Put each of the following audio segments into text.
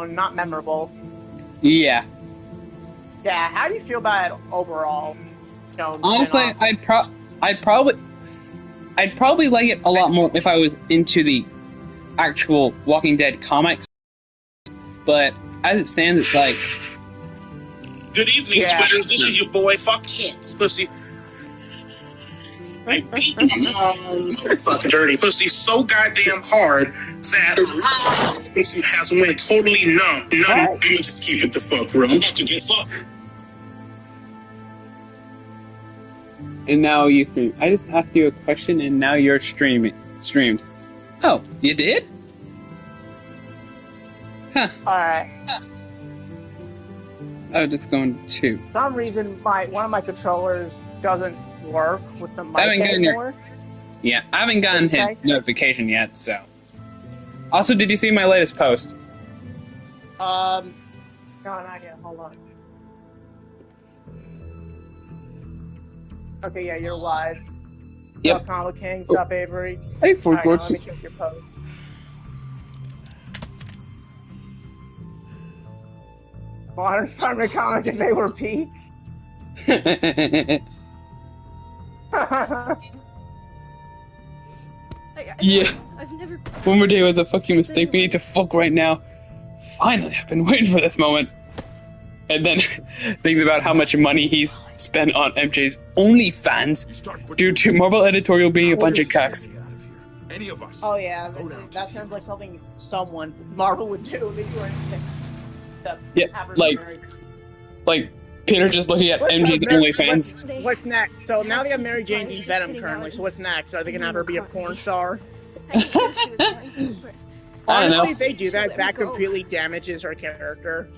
not memorable. Yeah. Yeah, how do you feel about it overall? Honestly, I'd probably like it a lot more if I was into the actual Walking Dead comics. But as it stands, it's like... Good evening, Twitter. This is your boy, fuck kids, pussy. I beat my motherfucking dirty pussy so goddamn hard that my pussy has went totally numb. I'm gonna just keep it the fuck real. I'm about to get fucked. And now you stream. I just asked you a question, and now you're streamed. Oh, you did? Huh. Alright. I was just going to. For some reason, one of my controllers doesn't work with the mic anymore. Yeah, I haven't gotten his notification yet, so. Also, did you see my latest post? No, not yet. Hold on. Okay, yeah, you're live. Yep. What's up, Comic King? What's up, Avery? Hey, Alright, let me check your post. Modern Spider-Man comics if they were peak. Yeah. I've never. One more day was a fucking mistake. We need to fuck right now. Finally, I've been waiting for this moment. And then thinks about how much money he's spent on MJ's OnlyFans due to Marvel editorial being a bunch of cucks. Oh yeah, that sounds like something someone Marvel would do. They do anything. Yeah, like Peter just looking at MJ's OnlyFans. What's next? So now they have Mary Jane v. Venom currently. So what's next? Are they gonna have her be a porn star? Honestly, if they do that, that completely damages her character.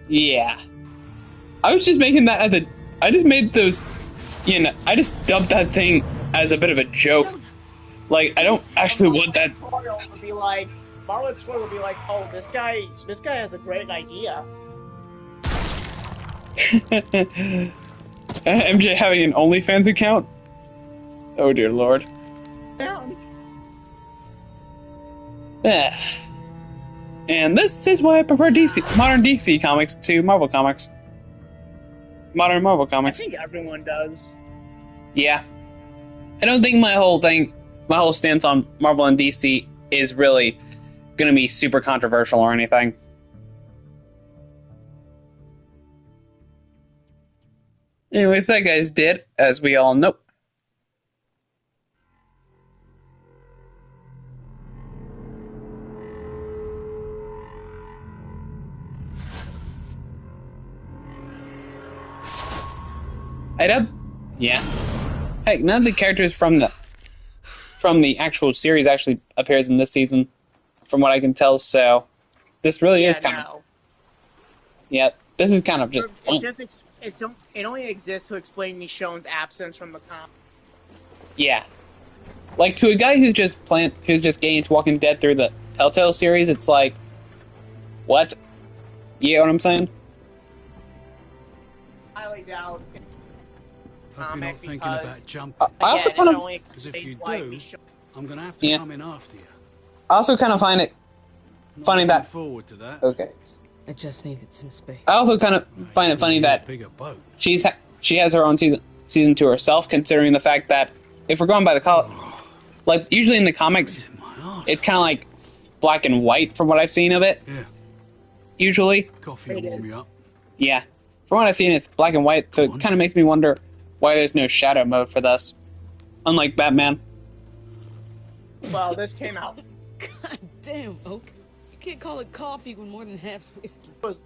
Yeah. I was just making that as a... I just made those... You know, I just dubbed that thing as a bit of a joke. Like, I don't actually want that... Would be like, Marvel Twitter would be like, oh, this guy has a great idea. MJ having an OnlyFans account? Oh dear lord. Yeah. And this is why I prefer modern DC comics to Marvel comics. Modern Marvel comics. I think everyone does. Yeah. I don't think my whole stance on Marvel and DC is really gonna be super controversial or anything. Anyways, that guy's dead, as we all know. Yeah. Heck, none of the characters from the actual series actually appears in this season, from what I can tell. So, this really is kind of. Yeah, this is kind of just. It only exists to explain Michonne's absence from the comic. Yeah, like to a guy who's just getting into Walking Dead through the TellTale series, it's like, what? You know what I'm saying? Highly doubt. Hope you're not thinking about jumping. I also kind of, because if you do, I'm gonna have to come in after you. I also kind of find it funny that. Forward to that. Okay. I just needed some space. I also kind of find it funny that she has her own season to herself, considering the fact that if we're going by the like usually in the comics, it's kind of like black and white from what I've seen of it. Yeah. Usually. Coffee will warm you up. Yeah. From what I've seen, it's black and white, so it kind of makes me wonder why there's no shadow mode for this, unlike Batman. Well, this came out. God damn, Oak. You can't call it coffee when more than half's whiskey. This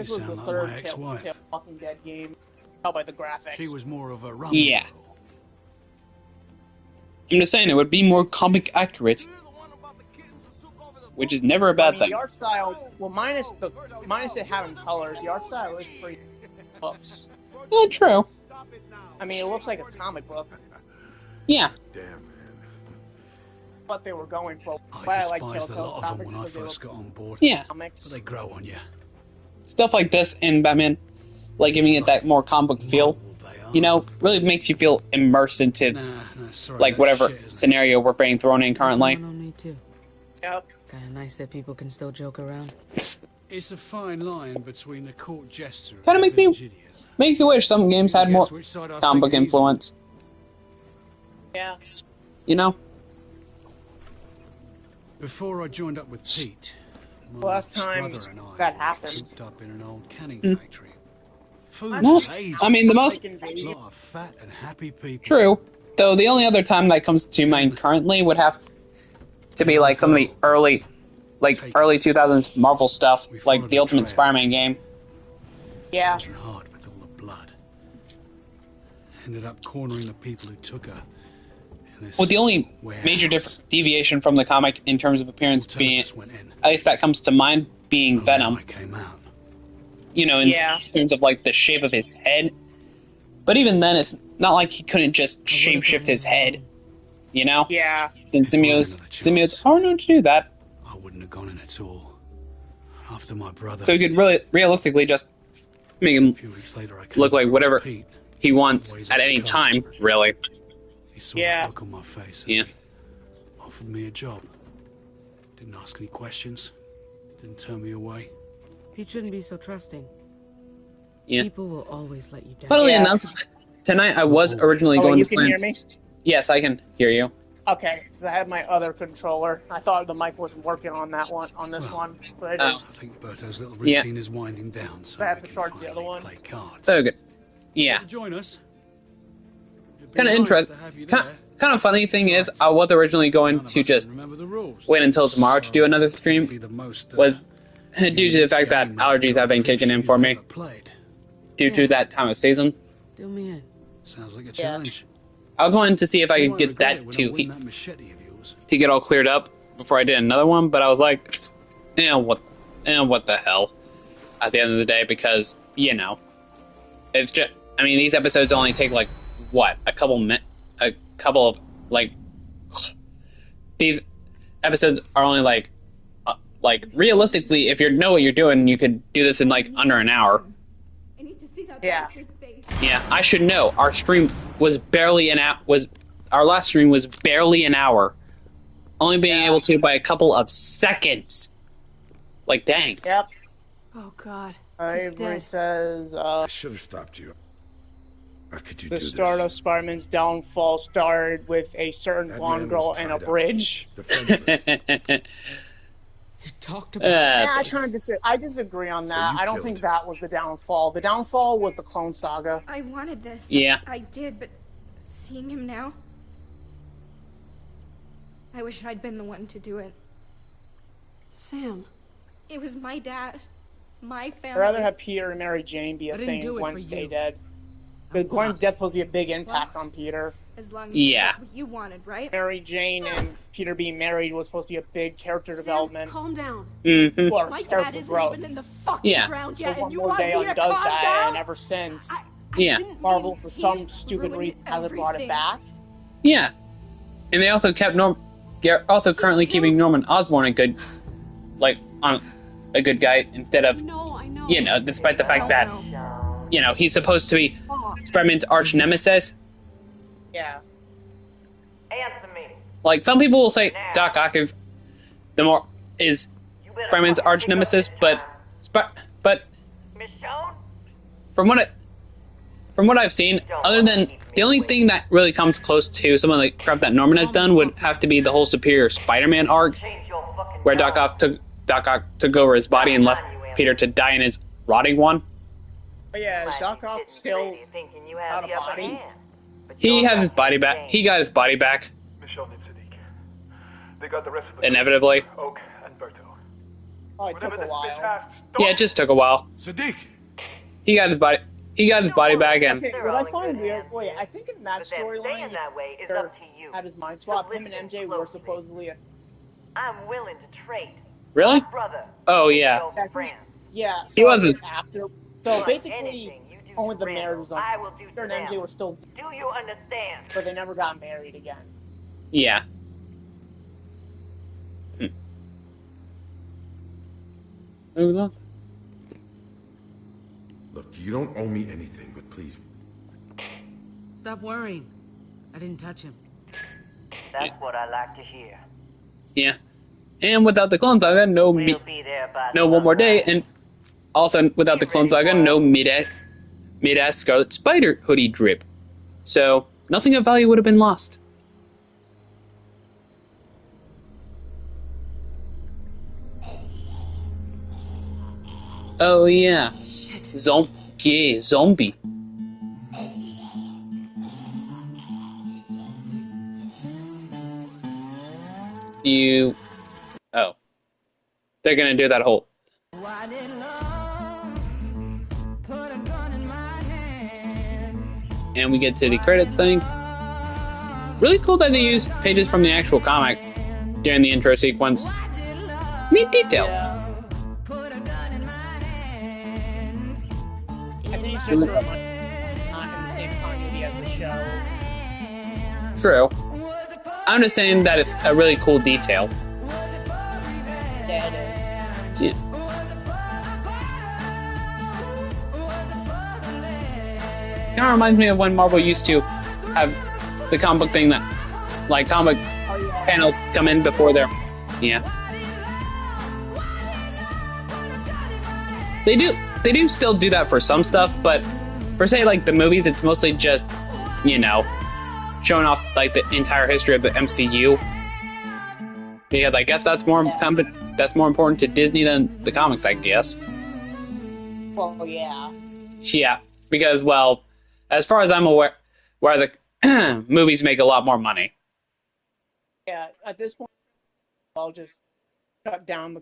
was the third Telltale Walking Dead game. Tell by the graphics. She was more of a rum. Yeah. I'm just saying it would be more comic accurate, which is never a bad thing. The art style, well, minus it having colors, the art style is pretty books. Yeah, true. I mean, it looks like a comic book. Yeah. Damn, man. What they were going for. I despised a lot of them when I first got on board. Yeah. But they grow on you. Stuff like this in Batman, like giving it that more comic book feel, you know, really makes you feel immersed into, like, whatever scenario we're being thrown in currently. Me too. Yep. Kinda nice that people can still joke around. It's a fine line between the court jester Kind of and the village idiot. makes you wish some games had more Guess which side I comic book think he's on? influence. Yeah. You know? Before I joined up with Pete, my Last time brother and I that were happened. cooped up in an old canning factory. Food No, for ages. I mean, the most A lot of fat and happy people. true. Though the only other time that comes to mind currently would have to be like some of the early 2000s Marvel stuff, like the Ultimate Spider-Man game. Yeah. It wasn't hard with all the blood. Ended up cornering the people who took her. in this Well, the only warehouse. major deviation from the comic in terms of appearance All being, terrorists went in. at least that comes to mind, being Oh, Venom. I came out. You know, in terms of like the shape of his head. But even then, it's not like he couldn't just shapeshift his head. You know? Yeah. Since If I had another symbiotes chance. are known to do that. I wouldn't have gone in at all. After my brother. So he could really realistically just make him A few weeks later, I came look like across whatever Pete. he wants at any time, really. He saw Yeah. the look on my face. And Yeah. offered me a job. Didn't ask any questions. Didn't turn me away. He shouldn't be so trusting. Yeah. People will always let you down. Funnily Yeah. enough, tonight I was originally Oh, going you to can plan. hear me? Yes, I can hear you. Okay, because I had my other controller. I thought the mic wasn't working on that one, on this one, but it Oh. is. I think Berto's little Yeah. routine is winding down, so I have we to can charge the other finally one. play cards. So good. Yeah. Join us. It'd be Kind of nice interesting. to have you Kind there. of funny thing is, I was originally going None of to us just can remember the rules. wait until tomorrow to do another It'd stream. be the most, Was due to the fact that game allergies of have been kicking in for me ever played. due to that time of season. Do me in. Sounds like a challenge. I was wanting to see if I You could won't get regret it that when I to win that machete of yours. get all cleared up before I did another one, but I was like, what the hell? At the end of the day, because it's just. I mean, these episodes only take like what a couple of like. These episodes are only like realistically, if you know what you're doing, you could do this in like under an hour. Yeah. Yeah, I should know. Our stream was barely our last stream was barely an hour. Only being able to by a couple of seconds. Like, dang. Yep. Oh God. Avery says, I should have stopped you. How could you the do start this? of Spider-Man's downfall started with a certain That blonde man girl was and a tied up. bridge. Defenseless. You talked about Yeah, I disagree on So that. you I don't killed think him. that was the downfall. The downfall was the Clone Saga. I wanted this. Yeah. I did, but seeing him now, I wish I'd been the one to do it. Sam. It was my dad, my I'd family. rather have Peter and Mary Jane be a I didn't thing do and it Gwen for stay you. dead. Because Gwen's death supposed to be a big impact on Peter. As long as Yeah. you got what you wanted, right? Mary Jane and Peter being married was supposed to be a big character development. Calm down. Mm-hmm. Or My dad character isn't growth. even in the fucking Yeah. ground But yet, one and you more want day me to undoes calm that, down? and ever since, I Yeah. didn't Marvel, mean for he some stupid ruined reason, hasn't brought it everything. back. Yeah. And they also kept they're also currently keeping Norman Osborn a good guy instead of, No, I know. despite the fact Don't that, know. he's supposed to be Spider-Man's arch nemesis. Yeah. Answer me. Like, some people will say Doc Ock is Spider-Man's arch nemesis, but Michonne? from what I've seen, other than the only thing that really comes close to some of the crap that Norman has done would have to be the whole Superior Spider-Man arc, Change your fucking where Doc Ock took over his body and left Peter to die in his rotting one. But yeah, is Doc Ock still thinking you out have of the upper body? hand. But He you're has his not body the back. same. He got his body back, Michonne and Sadiq. They got the rest of the inevitably. crew, Oak and Berto. probably took Whatever a this bitch while. asks, Yeah, it just took a while. Sadiq! He got his body back, and Okay, what I find weird, wait, I think in that But then storyline, staying that way is Peter up to you. had his mind swap. So Him and listen MJ were closely. supposedly a... I'm willing to trade. really? My brother. Oh yeah. Your I think- friend. Yeah, He so wasn't- after... So But basically, anything you do only to the Randall, marriage was on... I will do Peter to and MJ them. were still... Do you understand? But they never got married again. Yeah. Moving on. Look, you don't owe me anything, but please. Stop worrying. I didn't touch him. That's what I like to hear. Yeah. And without the Clone Saga, no We'll be there by no One More Day, and also without the Clone Saga, no mid-ass Scarlet Spider hoodie drip. So nothing of value would have been lost. Oh yeah, Shit. zombie. Oh, they're gonna do that whole. And we get to the credit thing. Really cool that they used pages from the actual comic during the intro sequence. Neat detail. Yeah. I think it's just sort of like not in the same continuity as the show. True. I'm just saying that it's a really cool detail. Yeah, it is. Yeah. Kind of reminds me of when Marvel used to have the comic book thing that, like, comic panels come in before their. Yeah. They do still do that for some stuff, but for say like the movies, it's mostly just, you know, showing off like the entire history of the MCU. Yeah, I guess that's more important to Disney than the comics, I guess. Well, yeah. Yeah, because well, as far as I'm aware, where the movies make a lot more money. Yeah, at this point, I'll just shut down the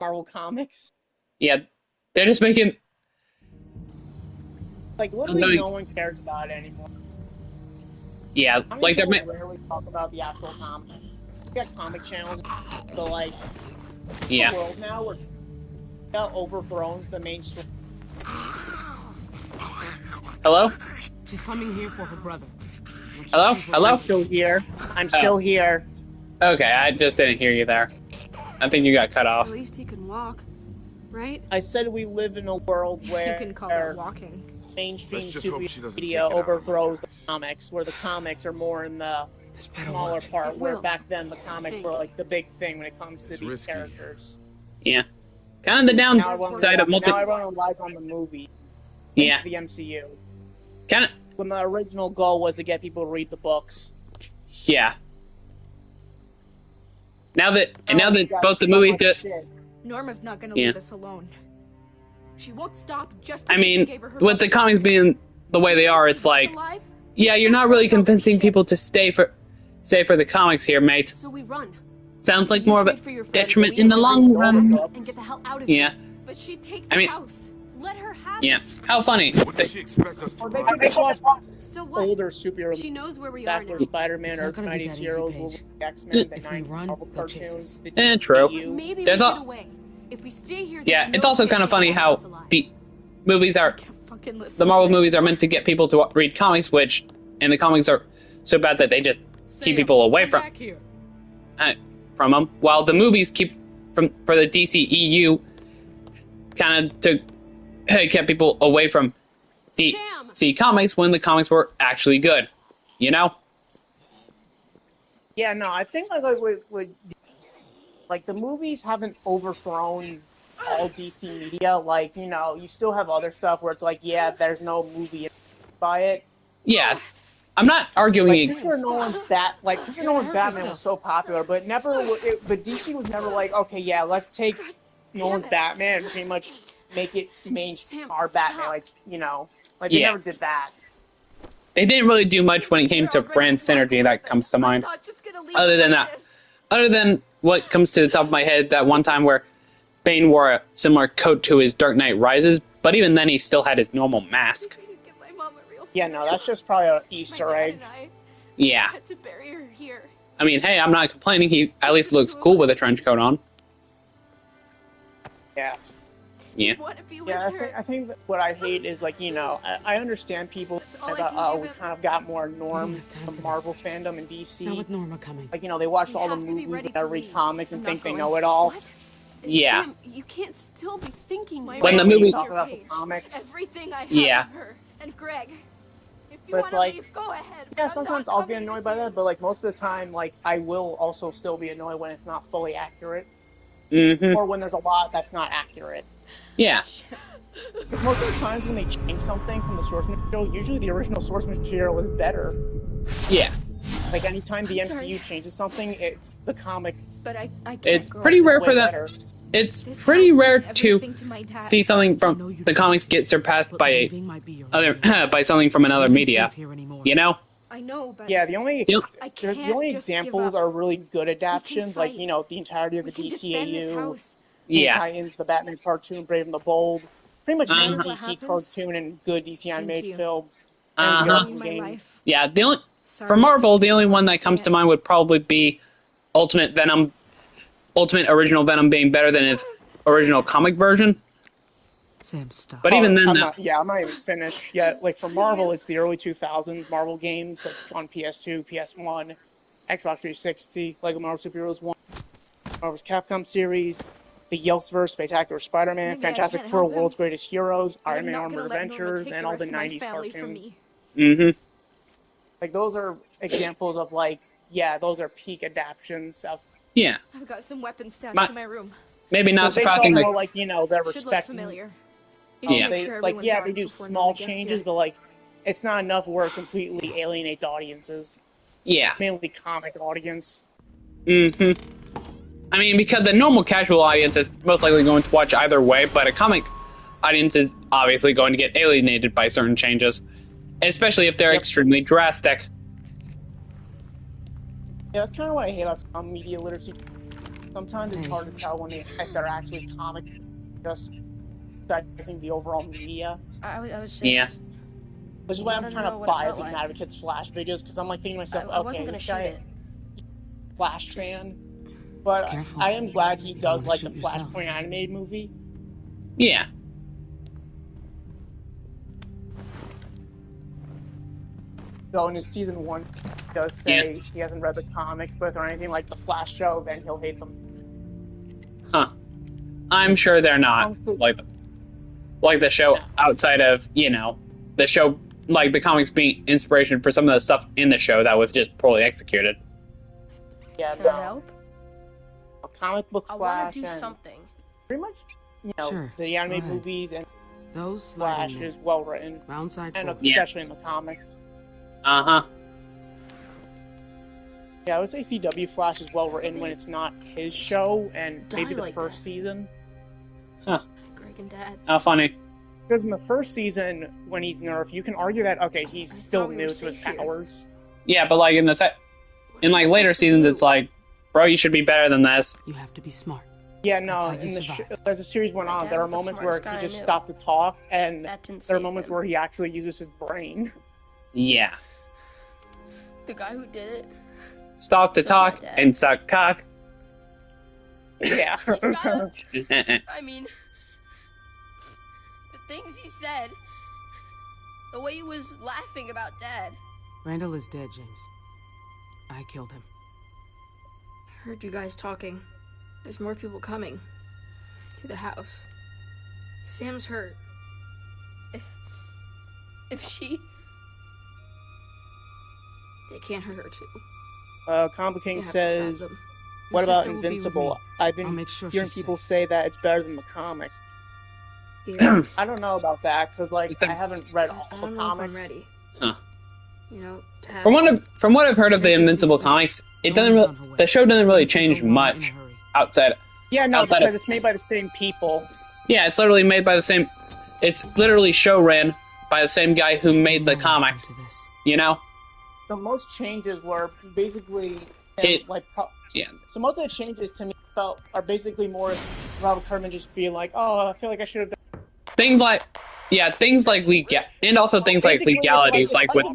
Marvel Comics. Yeah, they're just making. Like, literally no one cares about it anymore. Yeah, like they're rarely talk about the actual comics. We got comic channels, so like, yeah. the world now where overthrown the mainstream. Hello? She's coming here for her brother. Hello? Hello? I'm still here. I'm still here. Okay, I just didn't hear you there. I think you got cut off. At least he can walk, right? I said we live in a world where You can call that walking. mainstream Let's just hope she doesn't media take it out of overthrows my the comics, where the comics are more in the smaller part, where back then the comics were like the big thing when it comes to these characters. Yeah. Kind of the downside of multi. Now everyone relies on the movie. Yeah. The MCU. Kind of. When the original goal was to get people to read the books. Yeah. Now that both the movies Norma's not gonna leave us alone. She won't stop just I because mean, we gave her with the comics being the way they are, it's like, yeah, you're not really convincing people to stay for the comics here, mate. So we run. Sounds like more of a detriment in the long run. And get the hell out of Yeah. here. But she'd take the house. Let her have Yeah. it. How funny. What does she expect us to Or they run? could watch So what? older superhero She knows where we are back now. where Spider-Man It's or not gonna be Mighty that Heroes, easy, Paige. X-Men, the If we 90s run, Marvel they'll chase cartoons. us. True. Maybe There's we al- get away. If we stay here, Yeah, there's it's no also chance kind of funny they'll how keep us alive. the movies are. Fucking listen The to Marvel this. movies are meant to get people to read comics, and the comics are so bad that they just keep people away from them, while the movies for the DCEU kind of kept people away from DC comics when the comics were actually good, you know? Yeah, no, I think like the movies haven't overthrown all DC media. Like, you know, you still have other stuff where it's like, yeah, there's no movie by it. Yeah, I'm not arguing. Like, Christopher Nolan's Batman was so popular, but but DC was never like, okay, yeah, let's take Nolan's Batman and pretty much make it mainstream our Batman. Like, you know, like they never did that. They didn't really do much when it came to brand synergy that comes to mind. Other than what comes to the top of my head, that one time where Bane wore a similar coat to his Dark Knight Rises, but even then he still had his normal mask. Yeah, no, that's just probably an Easter egg. Yeah. To bury her here. I mean, hey, I'm not complaining. He at least looks cool with a trench coat on. Yeah. Yeah. Yeah, I think that what I hate is, like, you know, I understand people about, we kind of got more norm of Marvel fandom in DC. Now with Norma coming. Like, you know, they watch all the movies and read comics and think they know it all. Yeah. Sam, you can't still be thinking when the movie talk about the comics. Everything I have Yeah. of her and Greg. If But it's like, Go ahead. yeah, sometimes I'll get annoyed by that, but like most of the time, like I will also still be annoyed when it's not fully accurate, or when there's a lot that's not accurate. Yeah. Because most of the times when they change something from the source material, usually the original source material is better. Yeah. Like anytime the MCU changes something, it's the comic. But I can't It's go pretty rare way for that. better. It's pretty rare to see something from the comics get surpassed by by something from another media. You know? I know, but Yeah, the only can't just examples give up. are really good adaptations, like fight. you know the entirety of the We can defend this DCAU, house. the Yeah. Titans, the Batman cartoon, Brave and the Bold, pretty much any What DC happens? cartoon and good DC animated you. film, and the Arkham games. Yeah, the only Sorry for it Marvel, takes the only so one much that to comes say to it. mind would probably be Ultimate Venom, Ultimate Original Venom being better than its original comic version. Sam, stop. But even then, I'm not even finished yet. Like for Marvel, it's the early 2000s Marvel games like on PS2, PS1, Xbox 360, Lego Marvel Superheroes 1, Marvel's Capcom series, the Yeltsverse, Spectacular Spider-Man, Maybe I Fantastic can't Four, help him. World's Greatest Heroes, But Iron I'm Man not Armored gonna let Norma Adventures, take and the all the rest of my 90s family from cartoons. me. Like those are examples of like, yeah, those are peak adaptions. yeah, I've got some weapons stashed in my room. maybe not They felt surpassing more like like, you know, they're Should look respecting. familiar. You should Yeah. make sure Like, everyone's yeah, armed they do before small Norma gets changes, here. but like, it's not enough where it completely alienates audiences. yeah. Mainly comic audience. I mean, because the normal casual audience is most likely going to watch either way, but a comic audience is obviously going to get alienated by certain changes, especially if they're extremely drastic. Yeah, that's kind of what I hate about some media literacy. Sometimes it's hard to tell if they're actually comic, just discussing the overall media. I was just... Yeah. Which is why I'm wanted to kind know of what it felt biased like. against Advocates Flash videos, because I'm like thinking to myself, I wasn't gonna this shoot guy it. Flash fan. But Careful. I am glad he You don't does wanna like the shoot yourself. Flashpoint animated movie. Yeah. So in his season 1, he does say he hasn't read the comics, but if they're anything like the Flash show, then he'll hate them. Huh. I'm sure they're not like the show outside of, you know, the show, like the comics being inspiration for some of the stuff in the show that was just poorly executed. Yeah, Can I help? A comic book I Flash want to do and something. pretty much, you know, Sure, the animated go ahead. movies and Those Flash is well written, roundside and forward. especially in the comics. Uh-huh. Yeah, I would say CW Flash is well written when it's not his show, and maybe the like first that. season. Huh. Greg and Dad. How funny. Because in the first season, when he's Nerf, you can argue that, okay, he's still thought we were new to his safe here. powers. Yeah, but like in like later seasons, it's like, bro, you should be better than this. You have to be smart. Yeah, That's no, how you in the survive. as the series went My on, dad there are was the moments where smartest he guy I just knew. stopped to talk, and That didn't there are save moments him. where he actually uses his brain. Yeah. The guy who did it. Stop to Killed my talk dad. and suck cock. Yeah. He's got I mean, the things he said, the way he was laughing about Dad. Randall is dead, James. I killed him. Heard you guys talking. There's more people coming to the house. Sam's hurt. If she... They can't hurt her too. Comic King You have to says, stop them. what Your about sister will be with Invincible? me. I've I'll been make sure hearing she's people safe. say that it's better than the comic. Yeah. I don't know about that, because, like, I haven't read all I the don't know if I'm comics. ready. Huh. You know, to have... From what I've heard of the Invincible comics, it doesn't the show doesn't really change much outside. Yeah, no, outside because of- it's made by the same people. Yeah, it's literally made by the same. It's literally show ran by the same guy who made the comic. You know. So most changes were basically Yeah. So most of the changes to me are basically more Robert Kirkman just being like, oh, I feel like I should have done. Things like and also things like Basically, it's legalities, like with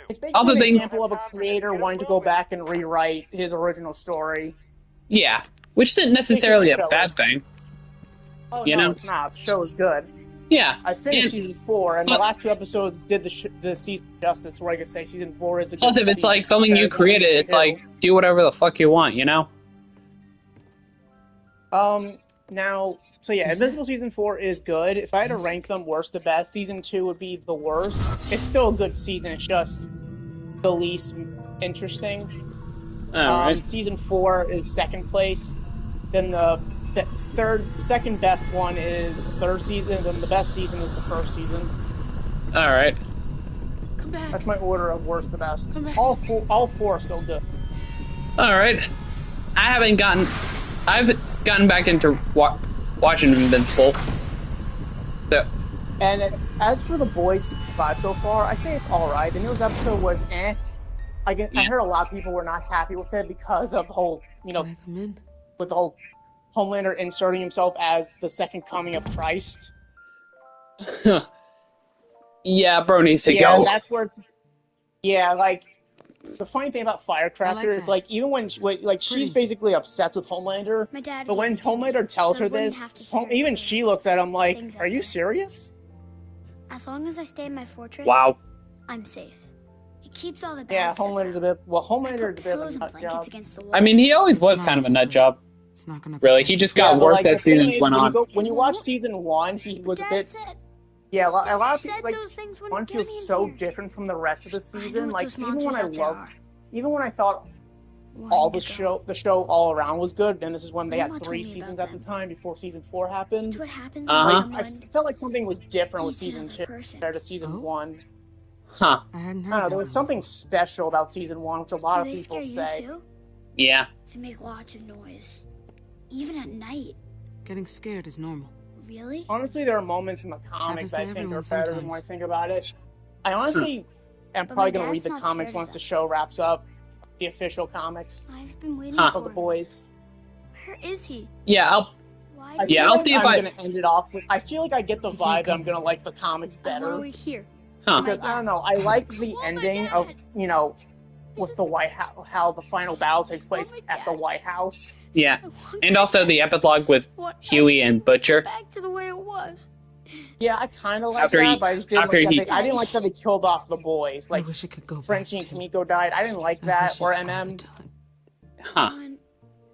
It's basically Also an things- example of a creator wanting to go back and rewrite his original story. yeah, which isn't necessarily a bad thing. Oh You no, know? it's not. The show is good. Yeah. I finished And- season 4, and the last 2 episodes did the season justice. Where I could say season 4 is a good Plus, if it's season like something you compared to created, season it's 2. like do whatever the fuck you want, you know. Now, so yeah, Invincible Season 4 is good. If I had to rank them worst to best, Season 2 would be the worst. It's still a good season, it's just the least interesting. Alright. Season 4 is second place. Then the second best one is the third season, and then the best season is the first season. Alright. Come back. That's my order of worst to best. Come back. All four are still good. Alright. I've gotten back into watching Invincible. So. And as for The Boys Season 5 so far, I say it's alright. The newest episode was eh. I heard a lot of people were not happy with it because of the whole, with the whole Homelander inserting himself as the second coming of Christ. Yeah, bro needs to Yeah, go. that's where it's... Yeah, like, the funny thing about Firecracker is, like, even when she's basically obsessed with Homelander, but when Homelander tells her this, even she looks at him like, are you serious? As long as I stay in my fortress, wow. I'm safe. It keeps all the bad Yeah, stuff Homelander's a bit... Well, Homelander's a bit of a nut job. I mean, he always was kind of a nut job. It's not gonna really, he just got worse as seasons went on. When you watch Season 1, he was a bit... Yeah, a lot of people, like, one feels so different from the rest of the season. Like, even when I thought all the show all around was good, and this is when they had 3 seasons at the time before Season 4 happened. I felt like something was different with Season 2 compared to Season 1. Huh. I hadn't heard I don't know, there was something special about Season 1, which a lot of people say. Yeah. They make lots of noise. Even at night. Getting scared is normal. Really? Honestly, there are moments in the comics that I think are better than when I think about it. I honestly am probably going to read the comics once the show wraps up. The official comics. I've been waiting for The Boys. Where is he? Yeah, I'll see if I'm going to end it off with... I feel like I get the vibe that I'm going to like the comics better. Why are we here? Huh. Because, I don't know, I like the ending of, with the White House, how the final battle takes place at the White House. Yeah, and also the epilogue with Huey and Butcher. Back to the way it was. Yeah, I kind of like that, but I just didn't like that they killed off the boys. Like, I wish it could go Frenchie and Kimiko died. I didn't like that, or MM. Huh.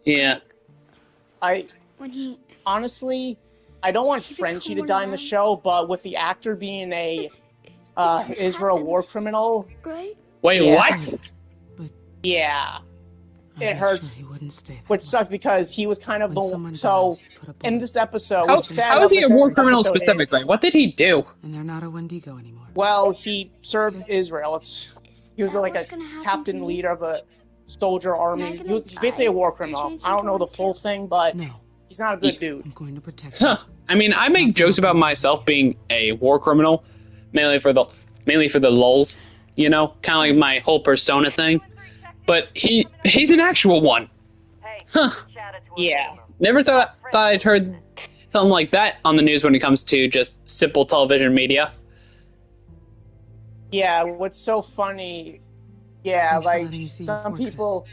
Yeah. Honestly, I don't want Frenchie to die in the show, but with the actor being a Israel war criminal. Right? Wait, what? Yeah. It hurts, which sucks because he was kind of in this episode... How is he a war criminal specifically? What did he do? And they're not a Wendigo anymore. Well, he served Israel. He was like a captain leader of a soldier army. He's basically a war criminal. I don't know the full thing, but he's not a good dude. I'm going to protect him. Huh. I mean, I make jokes about myself being a war criminal, mainly for the lulz, kind of like my whole persona thing. But he's an actual one. Huh. Yeah. Never thought I'd heard something like that on the news when it comes to just simple television media. Yeah, what's so funny, like, some people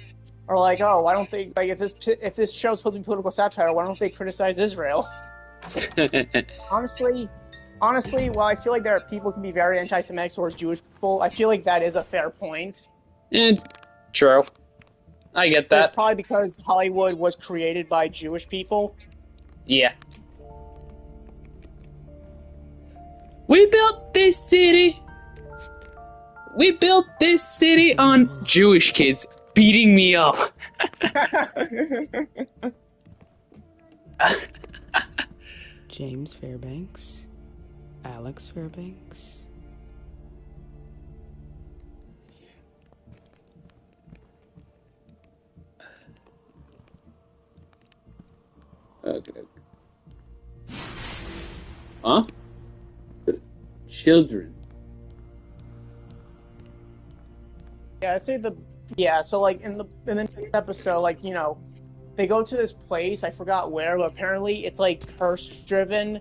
are like, oh, why don't they, like, if this show's supposed to be political satire, why don't they criticize Israel? Honestly, while I feel like there are people who can be very anti-Semitic towards Jewish people, I feel like that is a fair point. True. I get that. It's probably because Hollywood was created by Jewish people. Yeah. We built this city on Jewish kids beating me up. James Fairbanks. Alex Fairbanks. Okay. Huh? Children. Yeah, so like in the next episode, like, they go to this place, I forgot where, but apparently it's like curse driven.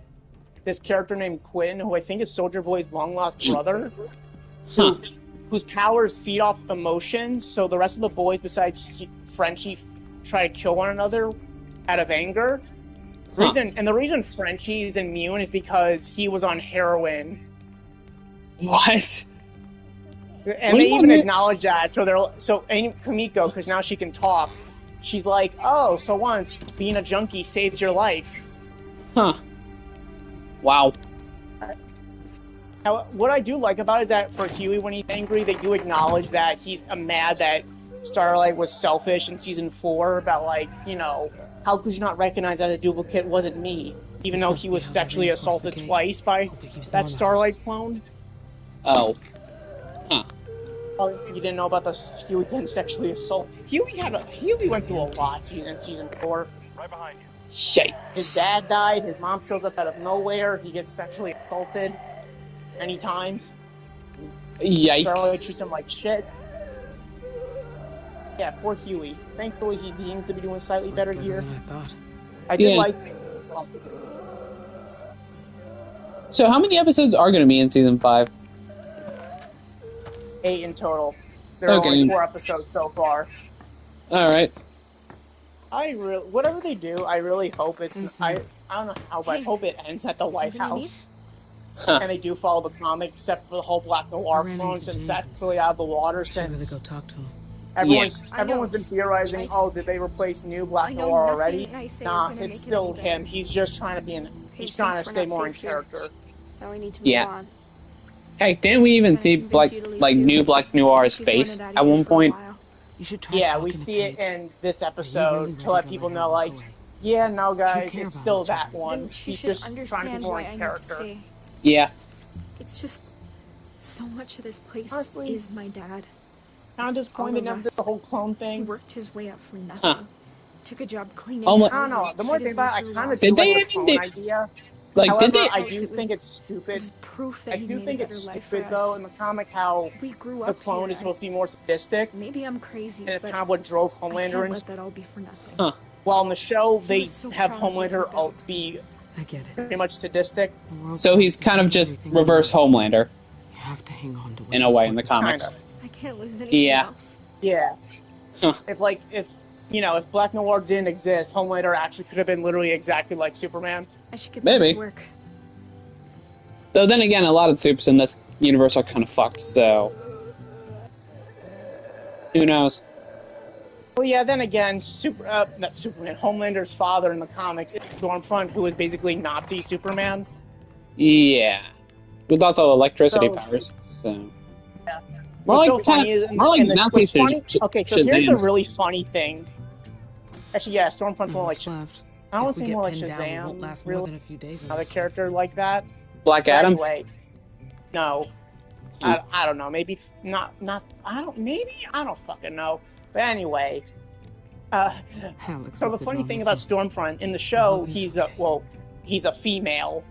This character named Quinn, who I think is Soldier Boy's long lost brother, whose powers feed off emotions, so the rest of the boys besides Frenchie try to kill one another out of anger. The reason Frenchie is immune is because he was on heroin. What? And they even acknowledge that. And Kimiko, because now she can talk, she's like, oh, so once being a junkie saved your life. Huh. Wow. Now, what I do like about it is that for Huey, when he's angry, they do acknowledge that he's mad that Starlight was selfish in season 4 about, like, you know, how could you not recognize that the duplicate wasn't me, even though he was sexually assaulted twice by that Starlight clone? Oh. Huh. Oh, you didn't know about the Huey getting sexually assaulted? Huey went through a lot in season 4. Right behind you. Shite. His dad died, his mom shows up out of nowhere, he gets sexually assaulted many times. Yikes. Starlight treats him like shit. Yeah, poor Huey. Thankfully, he seems to be doing slightly better here. I thought. I did like... So how many episodes are going to be in season 5? 8 in total. There are only 4 episodes so far. Alright. Whatever they do, I really hope it's... I don't know how, but I hope it ends at the White House. Huh. And they do follow the comic, except for the whole Black Noir clone, since that's clearly out of the water since... Go talk to him. Everyone's been theorizing, did they replace new Black Noir already? Nah, it's still him. He's just trying to be he's trying to stay more in character. Now we need to move on. Hey, didn't we even see new Black Noir's face at one point? Yeah, we see it in this episode to let people know, like, yeah, no, guys, it's still that one. He's just trying to be more in character. Yeah. It's just so much of this place is my dad. Kind of disappointed they never did the whole clone thing. He worked his way up from nothing. Took a job cleaning. I don't know. The more I think about it, I kind of do like the clone idea. However, I do think it's stupid. I do think it's stupid, though, in the comic, how the clone is supposed to be more sadistic. Maybe I'm crazy, and it's kind of what drove Homelander in. Let that all be for nothing. Huh. While in the show, they have Homelander be pretty much sadistic. So he's kind of just reverse Homelander. You have to hang on to in a way in the comics. Kinda. I can't lose anything else. Yeah. Huh. If Black Noir didn't exist, Homelander actually could have been literally exactly like Superman. I should get back to work. Though then again, a lot of supers in this universe are kind of fucked, so who knows? Well, yeah. Then again, not Superman. Homelander's father in the comics is Stormfront, who is basically Nazi Superman. Yeah, with also electricity powers. So. Yeah. More what's like, so funny is, Nazis. Okay, so here's the really funny thing. Actually, yeah, Stormfront's more like I don't want to say more like Shazam. Really, another character like that. Black Adam. Anyway, no, I don't know. Maybe not. I don't fucking know. But anyway, so the funny thing about Stormfront in the show, he's a female,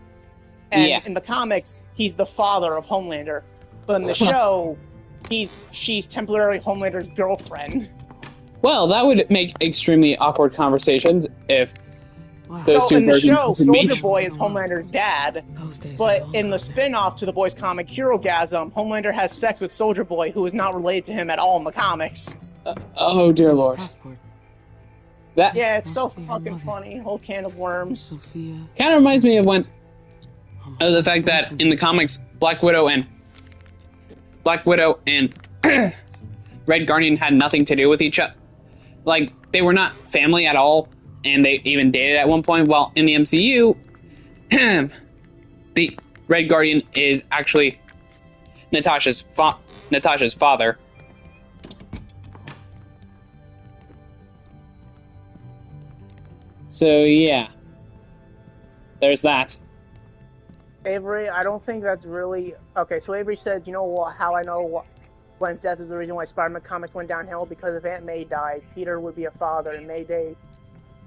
and in the comics, he's the father of Homelander. But in the show, she's temporarily Homelander's girlfriend. Well, that would make extremely awkward conversations if those two in the versions show, could meet. Soldier Boy is Homelander's dad, but in the spin-off to the boys' comic Herogasm, Homelander has sex with Soldier Boy, who is not related to him at all in the comics. Oh dear lord. That it's so fucking funny. Whole can of worms. kind of reminds me of the fact that in the comics, Black Widow and Red Guardian had nothing to do with each other. Like, they were not family at all, and they even dated at one point. While in the MCU, the Red Guardian is actually Natasha's father. So yeah, there's that. Avery, I don't think that's really... Okay, so Avery said, you know what, how I know Gwen's death is the reason why Spider-Man comics went downhill? Because if Aunt May died, Peter would be a father, and Mayday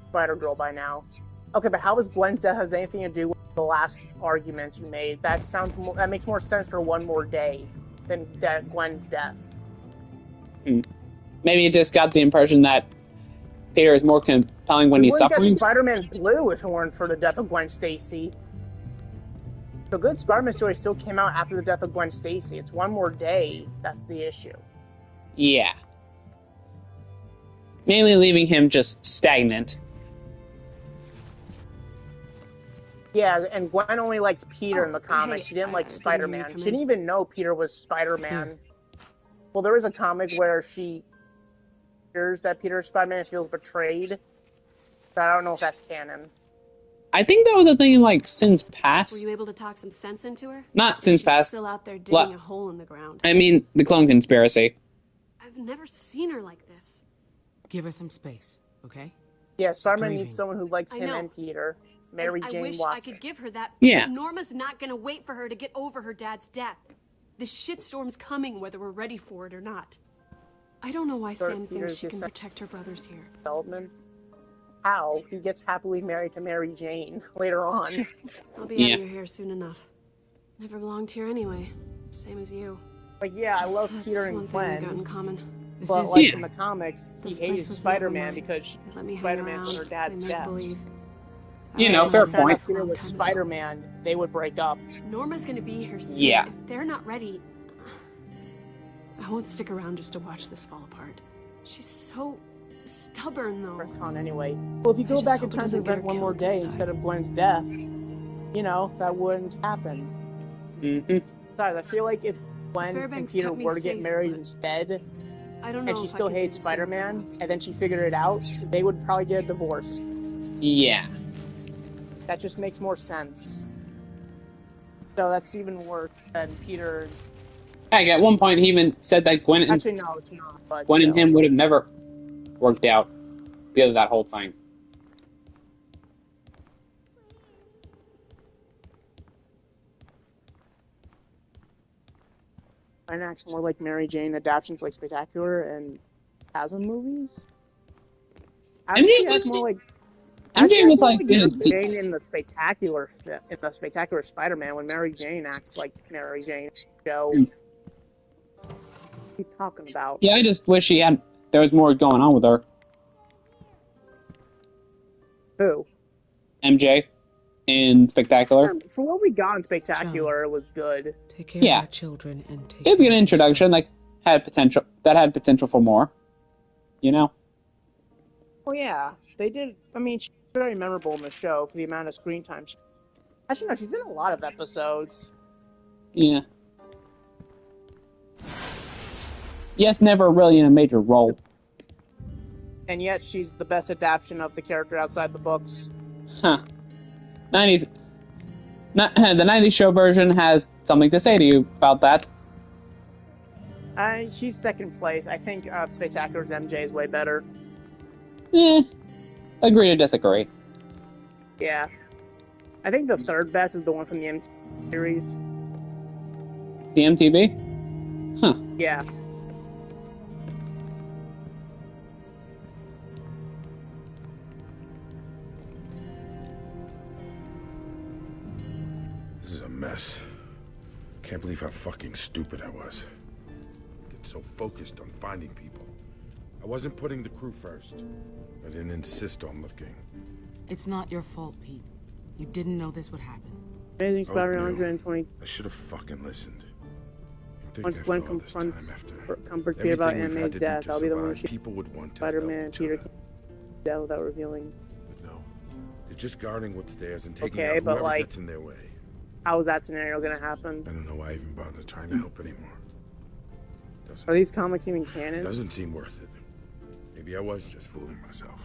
Spider-Girl by now. Okay, but how does Gwen's death has anything to do with the last arguments you made? That makes more sense for One More Day than Gwen's death. Maybe it just got the impression that Peter is more compelling when he's suffering. Spider-Man Blue if it weren't for the death of Gwen Stacy. The good Spider-Man story still came out after the death of Gwen Stacy. It's One More Day that's the issue. Yeah. Mainly leaving him just stagnant. Yeah, and Gwen only liked Peter in the comics. She didn't like Spider-Man. She didn't even know Peter was Spider-Man. Well, there was a comic where she hears that Peter is Spider-Man feels betrayed. But I don't know if that's canon. I think that was a thing like since Were past. you able to talk some sense into her? Not since She's past. still out there digging a hole in the ground. I mean, the clone conspiracy. I've never seen her like this. Give her some space, okay? Yeah, Spider-Man needs someone who likes him and Peter. Mary I Jane wish Watson. I could give her that. Yeah. But Norma's not gonna wait for her to get over her dad's death. The shitstorm's coming whether we're ready for it or not. I don't know why Sam thinks she can protect her brothers here. Development. How? He gets happily married to Mary Jane later on. I'll be out of your hair soon enough. Never belonged here anyway. Same as you. Like, yeah, I love That's Peter one and thing we Gwen. got in common. But, like, in the comics, he This hated place was Spider-Man never because Let me hang Spider-Man around. was her dad's They make death. believe. You know, fair If I found point. out Peter was Spider-Man, they would break up. Norma's gonna be here soon. Yeah. If they're not ready, I won't stick around just to watch this fall apart. She's so stubborn, though. Retcon anyway. Well, if you go back in time to prevent one more day instead of Gwen's death, you know, that wouldn't happen. Mm-hmm. Besides, I feel like if Gwen and Fairbanks Peter kept me were to get safe, married but instead, I don't know and she if I still could do hates the same Spider-Man, and then she figured it out, they would probably get a divorce. Yeah. That just makes more sense. So that's even worse than Peter. Heck, at one point he even said that Gwen and Actually, no, it's not. But Gwen and still. him would have never worked out because of that whole thing. And acts more like Mary Jane adaptations like Spectacular and PIZZAMAN movies. Actually, that's more like MJ was like Mary Jane in the Spectacular Spider-Man when Mary Jane acts like Mary Jane. Joe, what are you talking about? Yeah, I just wish there was more going on with her. Who? MJ in Spectacular. For what we got in Spectacular, it was good. Take care of our children and take It was a good introduction. Like had potential for more. You know. Well, yeah, they did. I mean, she's very memorable in the show for the amount of screen time. Actually, no, she's in a lot of episodes. Yeah. Yet never really in a major role. And yet, she's the best adaptation of the character outside the books. Huh. The 90s show version has something to say to you about that. She's second place. I think Spectacular's MJ is way better. Agree to disagree. Yeah. I think the third best is the one from the MTV series. The MTV? Huh. Yeah. This is a mess. Can't believe how fucking stupid I was. Get so focused on finding people. I wasn't putting the crew first. I didn't insist on looking. It's not your fault, Pete. You didn't know this would happen. Amazing Spider-Man 120. I should have fucking listened. Once Gwen comforts Peter about Aunt May's death, I'll be the one who shoots Spider-Man and Peter death without revealing. But no, they're just guarding what's theirs and taking Okay, out but whoever like, gets in their way. how is that scenario gonna happen? I don't know why I even bother trying to help anymore. Are these comics even canon? Doesn't seem worth it. Maybe I was just fooling myself.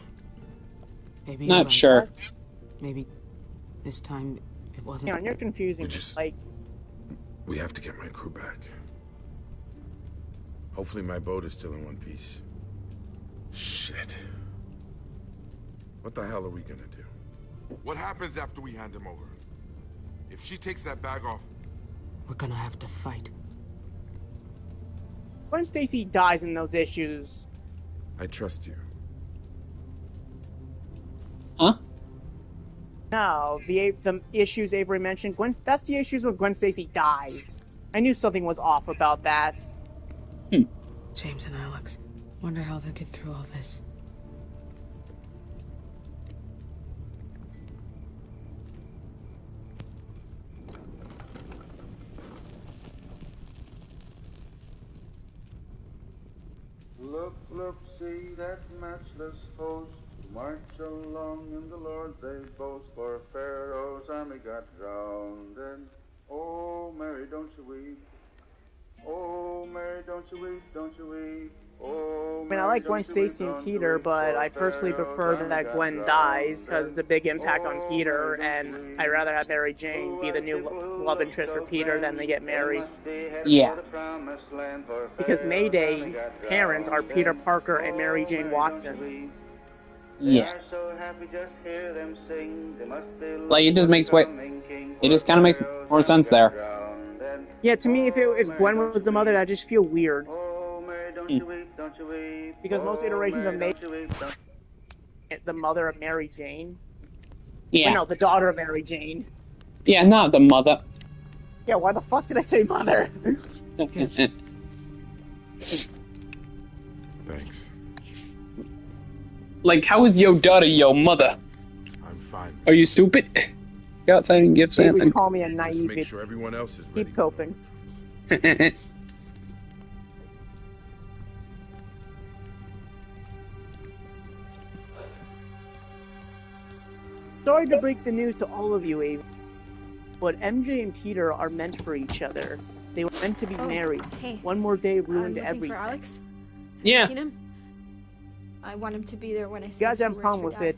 Maybe Not you're right. sure. Maybe this time it wasn't. Yeah, you're confusing me. Like, we have to get my crew back. Hopefully my boat is still in one piece. Shit. What the hell are we gonna do? What happens after we hand him over? If she takes that bag off... We're gonna have to fight. when Stacy dies in those issues. I trust you. Huh? No, the issues Avery mentioned. That's the issues when Gwen Stacy dies. I knew something was off about that. James and Alex. Wonder how they'll get through all this. Look, look, see that matchless host march along in the Lord they boast, for Pharaoh's army got drowned. And oh, Mary, don't you weep. Oh, Mary, don't you weep, don't you weep. I mean, I like Gwen Stacy and Peter, but I personally prefer that Gwen dies because it's a big impact on Peter, and I'd rather have Mary Jane be the new love interest for Peter than they get married. Yeah. Because Mayday's parents are Peter Parker and Mary Jane Watson. Yeah. Like, it just makes it just kind of makes more sense there. Yeah, to me, if Gwen was the mother, that'd just feel weird. Because most iterations of May, the mother of Mary Jane. Yeah. Or no, the daughter of Mary Jane. Yeah, not the mother. Yeah, why the fuck did I say mother? Thanks. Like, how is your daughter your mother? I'm fine. Are you stupid? Go outside and give They Sam. always call me a naive. Just make sure everyone else is ready. Keep coping. Sorry to break the news to all of you, Ava, but MJ and Peter are meant for each other. They were meant to be married. Hey. One more day ruined I'm looking everything. for Alex. Yeah. Seen him? I want him to be there when I say Goddamn a few problem words with for it.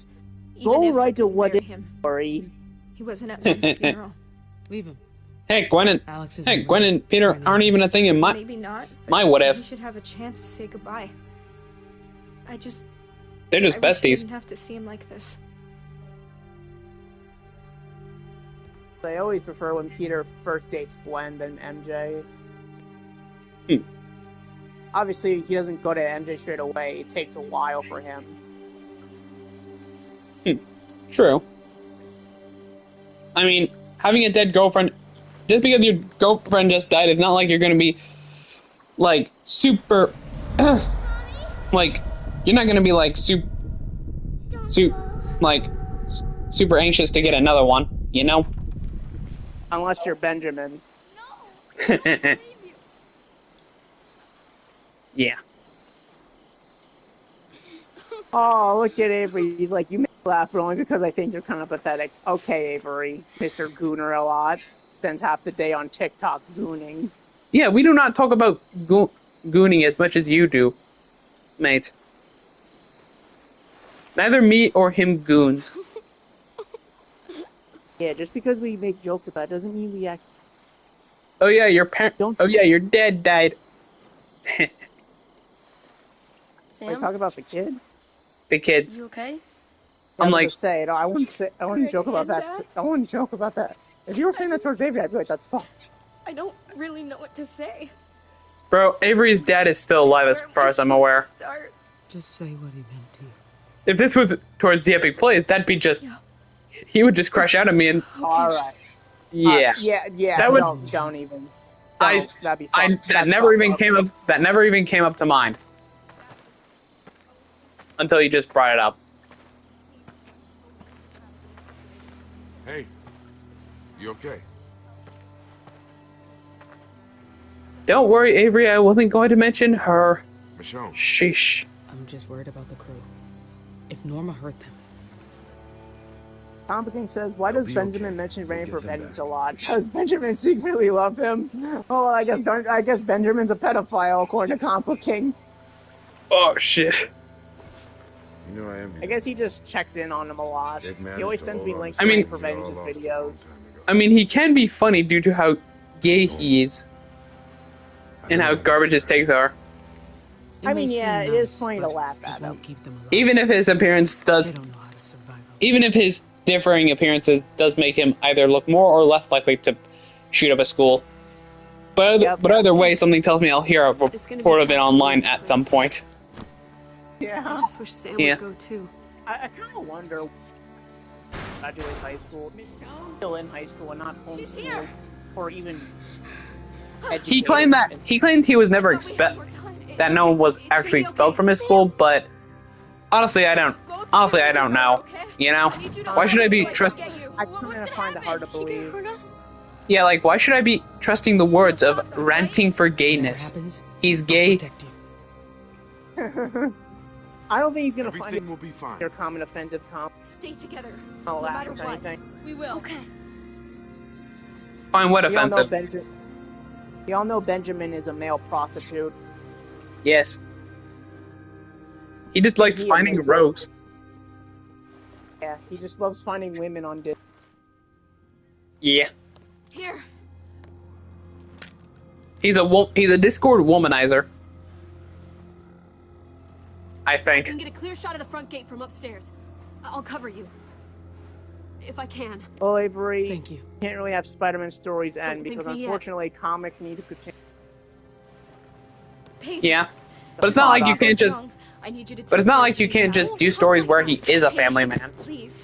Dad. Go Even if right to I what marry it him. Sorry. He wasn't at Mom's funeral. Leave him. Hey, Gwen and Peter aren't even a thing in my Maybe not. my what if. He should have a chance to say goodbye. They're just I wish I besties. didn't have to see him like this. I always prefer when Peter first dates Gwen than MJ. Obviously, he doesn't go to MJ straight away. It takes a while for him. True. I mean, having a dead girlfriend, just because your girlfriend just died, it's not like you're gonna be, like, super, like, you're not gonna be, like, super anxious to get another one, you know? Unless you're Benjamin. Yeah. Oh, look at Avery. He's like, you make me laugh, but only because I think you're kind of pathetic. Okay, Avery. Mr. Gooner a lot. Spends half the day on TikTok gooning. Yeah, we do not talk about gooning as much as you do, mate. Neither me or him goons. Yeah, just because we make jokes about it doesn't mean we act... Oh yeah, your your dad died. Wait, talk about the kid? The kids. You okay? I'm like, say, no, I wouldn't joke about that. I wouldn't joke about that. If you were saying that towards Avery, I'd be like, that's fine. I don't really know what to say. bro, Avery's dad is still alive as far as I'm aware. Just say what he meant to you. If this was towards the epic plays, that'd be just... He would just crash out at me and... Alright. Yeah. Yeah, That would... don't even. That'd be that never even came up. That never even came up to mind until you just brought it up. Hey, you okay? Don't worry, Avery. I wasn't going to mention her. Michonne. Sheesh. I'm just worried about the crew. If Norma hurt them. Tom King says, why does Benjamin mention Rain for vengeance a lot? Does Benjamin secretly love him? Oh, I guess Benjamin's a pedophile, according to Comic King. Oh, shit. You know I am. I guess he just checks in on him a lot. He always sends me links to I mean, Rain for Vengeance videos. I mean, he can be funny due to how gay he is. And how garbage his takes are. I mean, yeah, it is funny to laugh at him. Even if his appearance does... Even if his differing appearances does make him either look more or less likely to shoot up a school. But either way, something tells me I'll hear a report of it online at some point. Yeah. I just wish Sam Yeah. would go too. I kind of wonder I do in high school. Still in high school and not homeschooled. Or even educated. He claimed he was never that no one was actually expelled from his school, but honestly I don't know. You know? Why should I be I kind of find it hard to believe. Yeah, like why should I be trusting the words of ranting for gayness? He's gay. I don't think he's gonna Everything find will be fine. their common offensive Stay together. all no that matter or what. anything. We will. Okay. Fine, what We all know offensive? we all know Benjamin is a male prostitute. Yes. He just likes finding rogues. Yeah, he just loves finding women on Discord. Yeah. Here. He's a Discord womanizer. I think. I can get a clear shot of the front gate from upstairs. I'll cover you. If I can. Well, Avery, thank you. Can't really have Spider-Man stories end Don't because think me unfortunately comics need to continue. Paige. Yeah. But it's not like you can't just. I need you to But it's not like you can't just do stories where he is a family man,